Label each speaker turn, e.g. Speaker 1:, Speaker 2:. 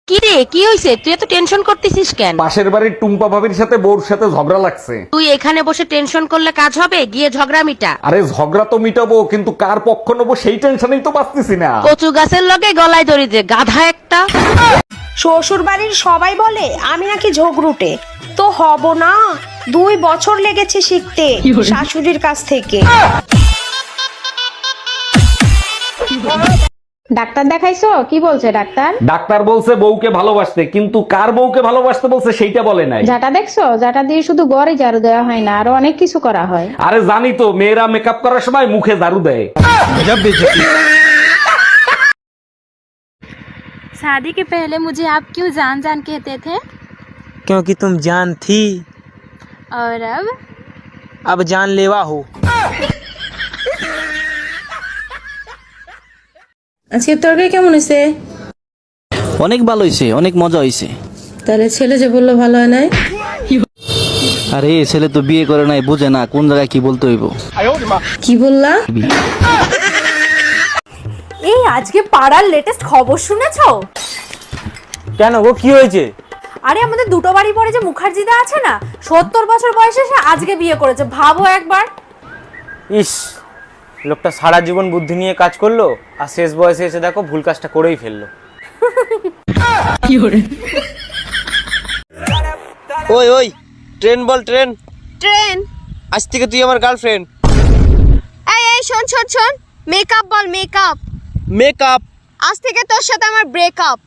Speaker 1: কি রে, কি হইছে? তুই এত টেনশন করতেছিস কেন?
Speaker 2: পাশের বাড়ির টুম্পা ভাবির সাথে বউর সাথে ঝগড়া লাগছে।
Speaker 1: তুই এখানে বসে টেনশন করলে কাজ হবে? গিয়ে ঝগড়া মিটা।
Speaker 2: আরে ঝগড়া তো মিটাবো, কিন্তু কার পক্ষ নেবো সেই টেনশনেই তো পাচ্ছি না।
Speaker 1: কচু গাছের লগে গলায় দড়ি দে, গাধা একটা।
Speaker 3: শ্বশুর বাড়ির সবাই বলে আমি নাকি ঝগড়ুটে, তো হব না। 2 বছর লেগেছে শিখতে শাশুড়ির কাছ থেকে।
Speaker 4: ডাক্তার দেখাইছো? কি বলছে ডাক্তার?
Speaker 2: ডাক্তার বলছে বউকে ভালোবাসতে, কিন্তু কার বউকে ভালোবাসতে বলছে সেইটা বলে নাই।
Speaker 4: যাটা দেখছো? যাটা দিয়ে শুধু গড়ে ঝাড়ু দেওয়া হয় না, আরো অনেক কিছু করা হয়।
Speaker 2: আরে জানি তো, মেয়েরা মেকআপ করার সময় মুখে ঝাড়ু দেয়।
Speaker 5: शादी के पहले मुझे आप क्यों जान जान कहते थे
Speaker 6: क्योंकि तुम जान थी,
Speaker 5: और
Speaker 6: अब जानलेवा हो।
Speaker 7: আজকে তরকারি কেমন হয়েছে?
Speaker 8: অনেক ভালো হয়েছে, অনেক মজা হয়েছে।
Speaker 7: তাহলে ছেলে যে বললো ভালো হয় নাই?
Speaker 8: আরে ছেলে তো বিয়ে করে নাই, বুঝে না কোন জায়গায় কি বলতে হইব।
Speaker 7: কি বললা?
Speaker 9: এই আজকে পাড়ার লেটেস্ট খবর শুনেছো?
Speaker 6: কেন গো, কি হয়েছে?
Speaker 9: আরে আমাদের দুটো বাড়ি পরে যে মুখার্জিদা আছে না, 70 বছর বয়সে সে আজকে বিয়ে করেছে। ভাবো একবার।
Speaker 6: ইস, লোকটা সারা জীবন বুদ্ধি নিয়ে কাজ করলো, আর শেষ বয়সে এসে দেখো ভুল কাজটা করেই ফেললো। ওই ওই, ট্রেন বল, ট্রেন।
Speaker 3: ট্রেন?
Speaker 6: আজ থেকে তুই আমার গার্লফ্রেন্ড।
Speaker 3: এই শোন শোন শোন, মেকআপ বল, মেকআপ।
Speaker 6: মেকআপ?
Speaker 3: আজ থেকে তোর সাথে আমার ব্রেকআপ।